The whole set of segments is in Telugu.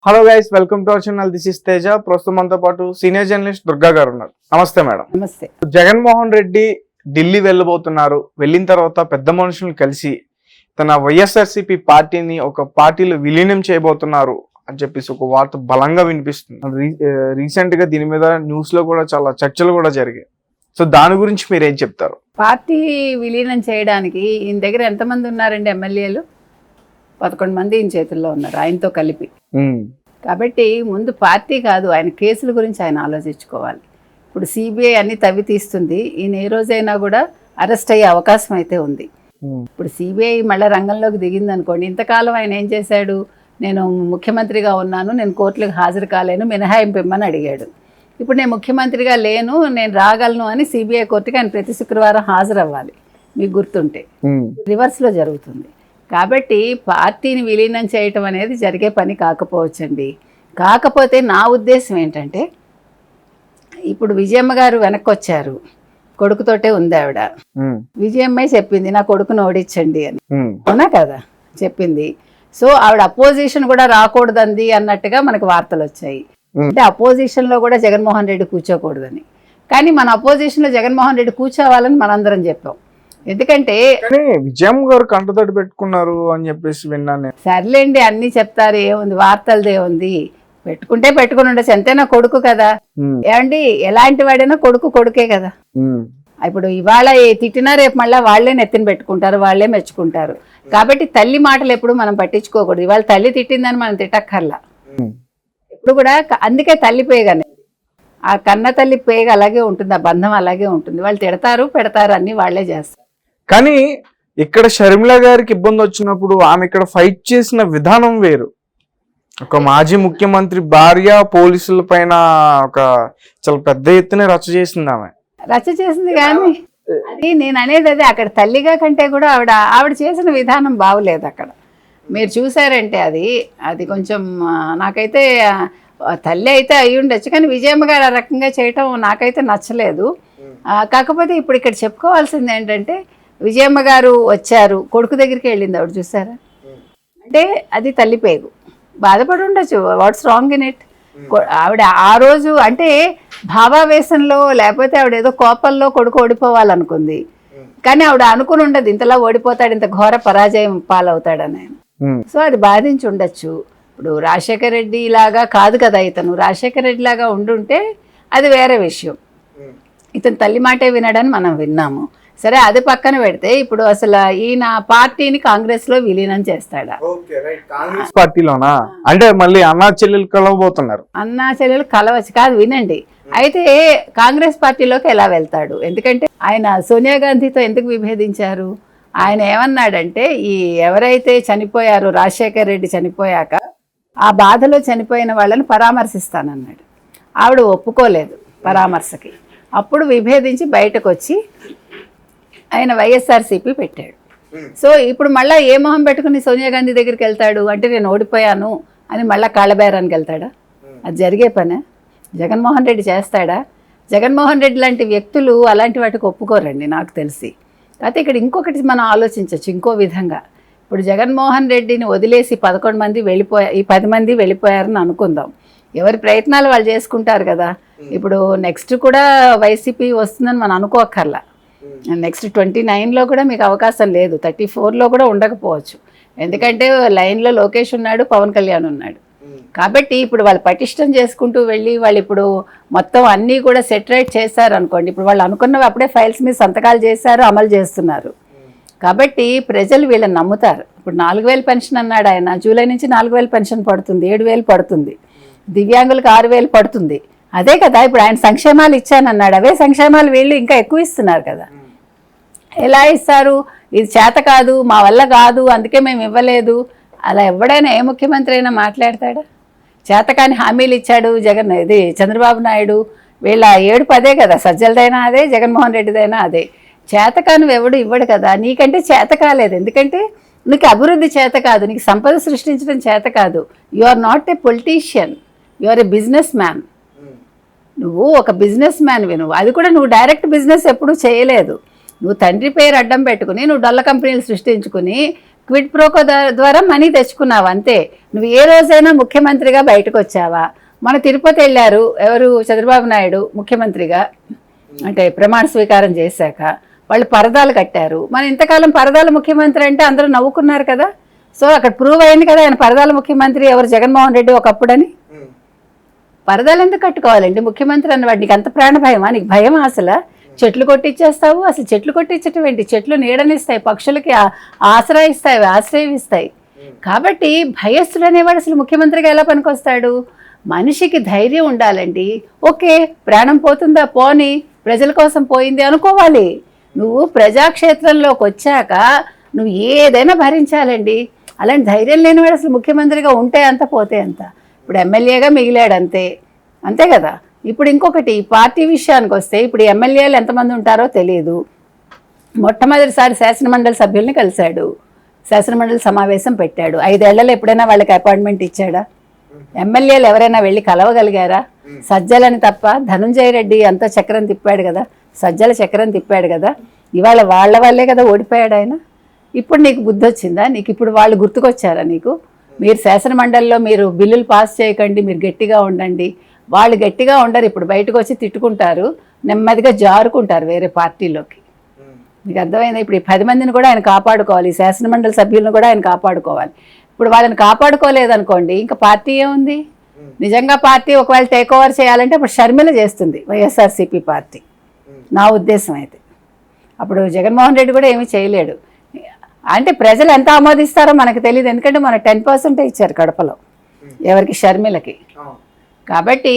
Hello guys, welcome to our channel. This is Teja. ప్రస్తుతం మనతో పాటు సీనియర్ జర్నలిస్ట్ దుర్గా గారు ఉన్నారు. నమస్తే మేడం. నమస్తే. జగన్మోహన్ రెడ్డి ఢిల్లీ వెళ్ళబోతున్నారు. వెళ్ళిన తర్వాత పెద్ద మనుషులను కలిసి తన వైఎస్ఆర్సీపీ పార్టీని ఒక పార్టీలో విలీనం చేయబోతున్నారు అని చెప్పేసి ఒక వార్త బలంగా వినిపిస్తుంది. రీసెంట్ గా దీని మీద న్యూస్ లో కూడా చాలా చర్చలు కూడా జరిగాయి. సో దాని గురించి మీరు ఏం చెప్తారు? పార్టీ విలీనం చేయడానికి ఈయన దగ్గర ఎంతమంది ఉన్నారండి? ఎమ్మెల్యేలు 11 మంది ఈయన చేతుల్లో ఉన్నారు, ఆయనతో కలిపి. కాబట్టి ముందు పార్టీ కాదు, ఆయన కేసుల గురించి ఆయన ఆలోచించుకోవాలి. ఇప్పుడు సిబిఐ అన్ని తవ్వి తీస్తుంది. ఈయన ఏ రోజైనా కూడా అరెస్ట్ అయ్యే అవకాశం అయితే ఉంది. ఇప్పుడు సిబిఐ మళ్ళీ రంగంలోకి దిగింది అనుకోండి. ఇంతకాలం ఆయన ఏం చేశాడు? నేను ముఖ్యమంత్రిగా ఉన్నాను, నేను కోర్టులకు హాజరు కాలేను, మినహాయింపు ఇమ్మని అడిగాడు. ఇప్పుడు నేను ముఖ్యమంత్రిగా లేను, నేను రాగలను అని సిబిఐ కోర్టుకి ఆయన ప్రతి శుక్రవారం హాజరు అవ్వాలి. మీకు గుర్తుంటే రివర్స్లో జరుగుతుంది. కాబట్టి పార్టీని విలీనం చేయటం అనేది జరిగే పని కాకపోవచ్చండి. కాకపోతే నా ఉద్దేశం ఏంటంటే, ఇప్పుడు విజయమ్మ గారు వెనక్కి వచ్చారు, కొడుకుతోటే ఉంది ఆవిడ. విజయమ్మే చెప్పింది నా కొడుకును ఓడించండి అని, అవునా కదా చెప్పింది. సో ఆవిడ అపోజిషన్ కూడా రాకూడదంది అన్నట్టుగా మనకు వార్తలు వచ్చాయి. అంటే అపోజిషన్ లో కూడా జగన్మోహన్ రెడ్డి కూర్చోకూడదని. కానీ మన అపోజిషన్ లో జగన్మోహన్ రెడ్డి కూర్చోవాలని మనందరం చెప్పాం. ఎందుకంటే విజయమ్మ గారు కంటతడి పెట్టుకున్నారు అని చెప్పేసి విన్నాను. సర్లేండి, అన్ని చెప్తారు, ఏముంది వార్తలది ఏముంది, పెట్టుకుంటే పెట్టుకుని ఉండొచ్చు, అంతేనా? కొడుకు కదా ఏమండి, ఎలాంటి వాడైనా కొడుకు కొడుకే కదా. ఇప్పుడు ఇవాళ తిట్టినా రేపు మళ్ళీ వాళ్లే నెత్తిన పెట్టుకుంటారు, వాళ్లే మెచ్చుకుంటారు. కాబట్టి తల్లి మాటలు ఎప్పుడు మనం పట్టించుకోకూడదు. ఇవాళ తల్లి తిట్టిందని మనం తిట్టక్కర్లా. ఇప్పుడు కూడా అందుకే తల్లి పేగనే, ఆ కన్న తల్లి పేగ అలాగే ఉంటుంది, ఆ బంధం అలాగే ఉంటుంది. వాళ్ళు తిడతారు పెడతారు అన్ని వాళ్లే చేస్తారు. కానీ ఇక్కడ షర్మిల గారికి ఇబ్బంది వచ్చినప్పుడు ఆమె ఇక్కడ ఫైట్ చేసిన విధానం వేరు. ఒక మాజీ ముఖ్యమంత్రి భార్య పోలీసుల పైన ఒక చాలా పెద్ద ఎత్తున రచ్చ చేసింది. ఆమె రచ్చ చేసింది కానీ అది నేను అనేది అదే, అక్కడ తల్లిగా కంటే కూడా ఆవిడ చేసిన విధానం బాగులేదు. అక్కడ మీరు చూసారంటే అది కొంచెం నాకైతే తల్లి అయితే అయి ఉండొచ్చు, కానీ విజయమ్మ గారు ఆ రకంగా చేయటం నాకైతే నచ్చలేదు. కాకపోతే ఇప్పుడు ఇక్కడ చెప్పుకోవాల్సింది ఏంటంటే, విజయమ్మ గారు వచ్చారు, కొడుకు దగ్గరికి వెళ్ళింది ఆవిడ, చూసారా? అంటే అది తల్లి పేగు, బాధపడి ఉండొచ్చు. What's wrong in it? ఆవిడ ఆ రోజు అంటే భావావేశంలో లేకపోతే ఆవిడ ఏదో కోపంలో కొడుకు ఓడిపోవాలనుకుంది. కానీ ఆవిడ అనుకుని ఉండదు ఇంతలా ఓడిపోతాడు, ఇంత ఘోర పరాజయం పాలవుతాడని ఆయన. సో అది బాధించి ఉండొచ్చు. ఇప్పుడు రాజశేఖర రెడ్డి లాగా కాదు కదా ఇతను, రాజశేఖర రెడ్డి లాగా ఉండుంటే అది వేరే విషయం. ఇతను తల్లి మాటే వినడని మనం విన్నాము. సరే, అది పక్కన పెడితే ఇప్పుడు అసలు ఈయన పార్టీని కాంగ్రెస్ లో విలీనం చేస్తాడా? పార్టీలోనా అంటే మళ్ళీ అన్నా చెల్లెలు కలవబోతున్నారు. అన్నా చెల్లెలు కలవచ్చు కాదు, వినండి. అయితే కాంగ్రెస్ పార్టీలోకి ఎలా వెళ్తాడు? ఎందుకంటే ఆయన సోనియా గాంధీతో ఎందుకు విభేదించారు? ఆయన ఏమన్నాడంటే, ఈ ఎవరైతే చనిపోయారో రాజశేఖర్ రెడ్డి చనిపోయాక ఆ బాధలో చనిపోయిన వాళ్ళని పరామర్శిస్తానన్నాడు. ఆవిడ ఒప్పుకోలేదు పరామర్శకి. అప్పుడు విభేదించి బయటకు వచ్చి ఆయన వైఎస్ఆర్సీపీ పెట్టాడు. సో ఇప్పుడు మళ్ళీ ఏ మొహం పెట్టుకుని సోనియా గాంధీ దగ్గరికి వెళ్తాడు? అంటే నేను ఓడిపోయాను అని మళ్ళీ కాళ్ళబేరానికి వెళ్తాడా? అది జరిగే పనే? జగన్మోహన్ రెడ్డి చేస్తాడా? జగన్మోహన్ రెడ్డి లాంటి వ్యక్తులు అలాంటి వాటికి ఒప్పుకోరండి నాకు తెలిసి. అయితే ఇక్కడ ఇంకొకటి మనం ఆలోచించవచ్చు ఇంకో విధంగా. ఇప్పుడు జగన్మోహన్ రెడ్డిని వదిలేసి 11 మంది ఈ 10 మంది వెళ్ళిపోయారని అనుకుందాం. ఎవరి ప్రయత్నాలు వాళ్ళు చేసుకుంటారు కదా. ఇప్పుడు నెక్స్ట్ కూడా వైసీపీ వస్తుందని మనం అనుకోక్కర్లా. నెక్స్ట్ 29లో కూడా మీకు అవకాశం లేదు, 34లో కూడా ఉండకపోవచ్చు. ఎందుకంటే లైన్లో లోకేష్ ఉన్నాడు, పవన్ కళ్యాణ్ ఉన్నాడు. కాబట్టి ఇప్పుడు వాళ్ళు పటిష్టం చేసుకుంటూ వెళ్ళి వాళ్ళు ఇప్పుడు మొత్తం అన్నీ కూడా సెటరేట్ చేశారు అనుకోండి. ఇప్పుడు వాళ్ళు అనుకున్నవి అప్పుడే ఫైల్స్ మీద సంతకాలు చేశారు, అమలు చేస్తున్నారు. కాబట్టి ప్రజలు వీళ్ళని నమ్ముతారు. ఇప్పుడు 4000 పెన్షన్ అన్నాడు ఆయన, జూలై నుంచి 4000 పెన్షన్ పడుతుంది, 7000 పడుతుంది, దివ్యాంగులకు 6000 పడుతుంది. అదే కదా ఇప్పుడు ఆయన సంక్షేమాలు ఇచ్చానన్నాడు. అవే సంక్షేమాలు వీళ్ళు ఇంకా ఎక్కువ ఇస్తున్నారు కదా. ఎలా ఇస్తారు? ఇది చేత కాదు, మా వల్ల కాదు, అందుకే మేము ఇవ్వలేదు. అలా ఎవడైనా ఏ ముఖ్యమంత్రి అయినా మాట్లాడతాడా? చేతకాని హామీలు ఇచ్చాడు చంద్రబాబు నాయుడు. వీళ్ళ ఏడుపు అదే కదా, సజ్జలదైనా అదే, జగన్మోహన్ రెడ్డిదైనా అదే. చేతకాని ఎవడు ఇవ్వడు కదా. నీకంటే చేత కాలేదు, ఎందుకంటే నీకు అభివృద్ధి చేత కాదు, నీకు సంపద సృష్టించడం చేత కాదు. You are not a politician, you are a businessman. నువ్వు ఒక బిజినెస్ మ్యాన్వి. అది కూడా నువ్వు డైరెక్ట్ బిజినెస్ ఎప్పుడూ చేయలేదు. నువ్వు తండ్రి పేరు అడ్డం పెట్టుకుని నువ్వు డొల్ల కంపెనీలు సృష్టించుకుని క్విడ్ ప్రోకో ద్వారా మనీ తెచ్చుకున్నావు అంతే. నువ్వు ఏ రోజైనా ముఖ్యమంత్రిగా బయటకు వచ్చావా? మన తిరుపతి వెళ్ళారు ఎవరు, చంద్రబాబు నాయుడు ముఖ్యమంత్రిగా, అంటే ప్రమాణ స్వీకారం చేశాక వాళ్ళు పరదాలు కట్టారు. మన ఇంతకాలం పరదాల ముఖ్యమంత్రి అంటే అందరూ నవ్వుకున్నారు కదా. సో అక్కడ ప్రూవ్ అయింది కదా ఆయన పరదాల ముఖ్యమంత్రి ఎవరు, జగన్మోహన్ రెడ్డి ఒకప్పుడని. పరదాలు ఎందుకు కట్టుకోవాలండి ముఖ్యమంత్రి అన్నవాడు? నీకు అంత ప్రాణ భయమా? నీకు భయమా అసలు? చెట్లు కొట్టించేస్తావు. అసలు చెట్లు కొట్టించటం ఏంటి? చెట్లు నీడనిస్తాయి, పక్షులకి ఆసరా ఇస్తాయి, ఆశ్రయం ఇస్తాయి. కాబట్టి భయస్థుడు అనేవాడు అసలు ముఖ్యమంత్రిగా ఎలా పనికొస్తాడు? మనిషికి ధైర్యం ఉండాలండి. ఓకే, ప్రాణం పోతుందా, పోని, ప్రజల కోసం పోయింది అనుకోవాలి. నువ్వు ప్రజాక్షేత్రంలోకి వచ్చాక నువ్వు ఏదైనా భరించాలండి. అలాంటి ధైర్యం లేనివాడు అసలు ముఖ్యమంత్రిగా ఉంటే అంత, పోతే అంత. ఇప్పుడు ఎమ్మెల్యేగా మిగిలాడు అంతే, అంతే కదా. ఇప్పుడు ఇంకొకటి పార్టీ విషయానికి వస్తే, ఇప్పుడు ఎమ్మెల్యేలు ఎంతమంది ఉంటారో తెలియదు. మొట్టమొదటిసారి శాసనమండలి సభ్యుల్ని కలిశాడు, శాసనమండలి సమావేశం పెట్టాడు. 5 ఏళ్లలో ఎప్పుడైనా వాళ్ళకి అపాయింట్మెంట్ ఇచ్చాడా? ఎమ్మెల్యేలు ఎవరైనా వెళ్ళి కలవగలిగారా? సజ్జలని తప్ప. ధనుంజయ రెడ్డి అంతా చక్రం తిప్పాడు కదా, సజ్జల చక్రం తిప్పాడు కదా. ఇవాళ వాళ్ళ వల్లే కదా ఓడిపోయాడు ఆయన. ఇప్పుడు నీకు బుద్ధి వచ్చిందా? నీకు ఇప్పుడు వాళ్ళు గుర్తుకొచ్చారా నీకు? మీరు శాసనమండలిలో మీరు బిల్లులు పాస్ చేయకండి, మీరు గట్టిగా ఉండండి. వాళ్ళు గట్టిగా ఉండరు, ఇప్పుడు బయటకు వచ్చి తిట్టుకుంటారు, నెమ్మదిగా జారుకుంటారు వేరే పార్టీలోకి. మీకు అర్థమైందా? ఇప్పుడు ఈ 10 మందిని కూడా ఆయన కాపాడుకోవాలి, ఈ శాసనమండలి సభ్యులను కూడా ఆయన కాపాడుకోవాలి. ఇప్పుడు వాళ్ళని కాపాడుకోలేదనుకోండి, ఇంకా పార్టీ ఏముంది? నిజంగా పార్టీ ఒకవేళ టేక్ ఓవర్ చేయాలంటే అప్పుడు షర్మిల చేస్తుంది, వైఎస్ఆర్సీపీ పార్టీ, నా ఉద్దేశం అయితే. అప్పుడు జగన్మోహన్ రెడ్డి కూడా ఏమీ చేయలేడు. అంటే ప్రజలు ఎంత ఆమోదిస్తారో మనకు తెలియదు, ఎందుకంటే మన 10% ఇచ్చారు కడపలో ఎవరికి, షర్మిలకి. కాబట్టి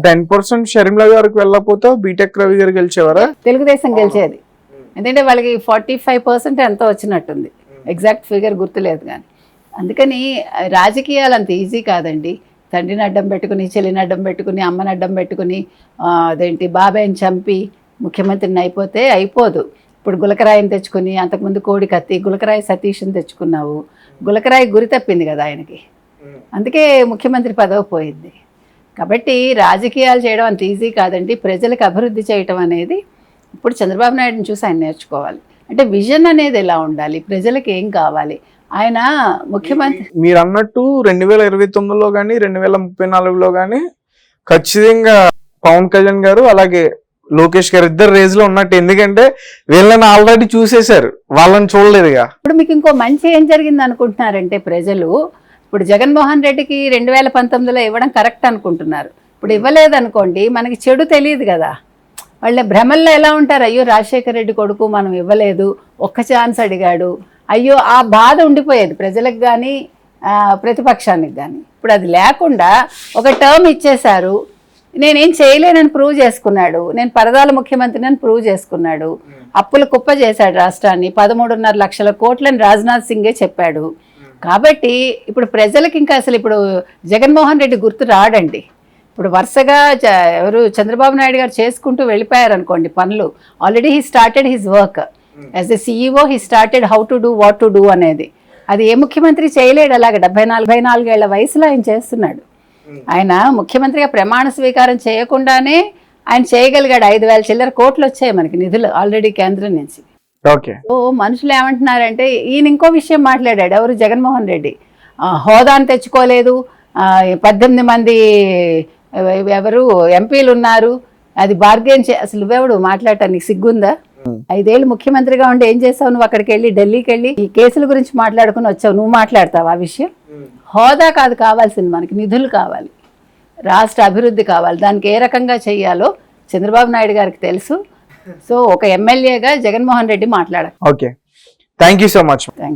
10% షర్మిల గారికి వెళ్ళకపోతే బీటెక్ రవి గారు గెలిచేవారా? తెలుగుదేశం గెలిచేది. ఎందుకంటే వాళ్ళకి 45% ఎంతో వచ్చినట్టుంది, ఎగ్జాక్ట్ ఫిగర్ గుర్తులేదు కానీ. అందుకని రాజకీయాలు అంత ఈజీ కాదండి. తండ్రిని అడ్డం పెట్టుకుని, చెల్లిని అడ్డం పెట్టుకుని, అమ్మని అడ్డం పెట్టుకుని, అదేంటి బాబాయిని చంపి ముఖ్యమంత్రిని అయిపోదు. ఇప్పుడు గులకరాయిని తెచ్చుకుని, అంతకుముందు కోడి కత్తి, గులకరాయి సతీష్ని తెచ్చుకున్నావు. గులకరాయి గురి తప్పింది కదా ఆయనకి, అందుకే ముఖ్యమంత్రి పదవి పోయింది. కాబట్టి రాజకీయాలు చేయడం అంత ఈజీ కాదండి. ప్రజలకు అభివృద్ధి చేయటం అనేది ఇప్పుడు చంద్రబాబు నాయుడుని చూసి ఆయన నేర్చుకోవాలి. అంటే విజన్ అనేది ఎలా ఉండాలి, ప్రజలకు ఏం కావాలి. ఆయన ముఖ్యమంత్రి మీరు అన్నట్టు 2029లో కానీ 2034లో కానీ ఖచ్చితంగా పవన్ కళ్యాణ్ గారు అలాగే లోకేష్ గారు ఇద్దరు రేజ్ లో ఉన్నట్టు. ఎందుకంటే వీళ్ళని ఆల్రెడీ చూసేశారు, వాళ్ళని చూడలేదుగా. ఇప్పుడు మీకు ఇంకో మంచి ఏం జరిగింది అనుకుంటున్నారంటే ప్రజలు, ఇప్పుడు జగన్మోహన్ రెడ్డికి 2019లో ఇవ్వడం కరెక్ట్ అనుకుంటున్నారు. ఇప్పుడు ఇవ్వలేదనుకోండి, మనకి చెడు తెలియదు కదా. వాళ్ళ భ్రమల్లో ఎలా ఉంటారు, అయ్యో రాజశేఖర రెడ్డి కొడుకు మనం ఇవ్వలేదు, ఒక్క ఛాన్స్ అడిగాడు, అయ్యో ఆ బాధ ఉండిపోయేది ప్రజలకు కానీ ప్రతిపక్షానికి కానీ. ఇప్పుడు అది లేకుండా ఒక టర్మ్ ఇచ్చేశారు, నేనేం చేయలేనని ప్రూవ్ చేసుకున్నాడు, నేను పరదాల ముఖ్యమంత్రిని అని ప్రూవ్ చేసుకున్నాడు. అప్పులు కుప్ప చేశాడు రాష్ట్రాన్ని, 13.5 లక్షల కోట్లని రాజ్నాథ్ సింగే చెప్పాడు. కాబట్టి ఇప్పుడు ప్రజలకి ఇంకా అసలు ఇప్పుడు జగన్మోహన్ రెడ్డి గుర్తు రాడండి. ఇప్పుడు వరుసగా ఎవరు చంద్రబాబు నాయుడు గారు చేసుకుంటూ వెళ్ళిపోయారు అనుకోండి పనులు. Already he started his work as a CEO, he started how to do, what to do అనేది. అది ఏ ముఖ్యమంత్రి చేయలేడు. అలాగే 74 ఏళ్ల వయసులో ఆయన చేస్తున్నాడు. ఆయన ముఖ్యమంత్రిగా ప్రమాణ స్వీకారం చేయకుండానే ఆయన చేయగలిగాడు. 5,000 చిల్లర కోట్లు వచ్చాయి మనకి నిధులు ఆల్రెడీ కేంద్రం నుంచి. ఓకే. సో మనుషులు ఏమంటున్నారంటే, ఈయన ఇంకో విషయం మాట్లాడాడు, ఎవరు జగన్మోహన్ రెడ్డి హోదాను తెచ్చుకోలేదు, 18 మంది ఎవరు ఎంపీలు ఉన్నారు, అది బార్గెన్ అసలు నువ్వెవడు మాట్లాడటానికి సిగ్గుందా? 5 ఏళ్ళు ముఖ్యమంత్రిగా ఉండి ఏం చేసావు నువ్వు? అక్కడికి వెళ్ళి ఢిల్లీకి వెళ్ళి ఈ కేసుల గురించి మాట్లాడుకుని వచ్చావు, నువ్వు మాట్లాడతావు ఆ విషయం? హోదా కాదు కావాల్సింది, మనకి నిధులు కావాలి, రాష్ట్ర అభివృద్ధి కావాలి. దానికి ఏ రకంగా చెయ్యాలో చంద్రబాబు నాయుడు గారికి తెలుసు. సో ఒక ఎమ్మెల్యేగా జగన్మోహన్ రెడ్డి మాట్లాడాలి. Okay, thank you so much. Thank you.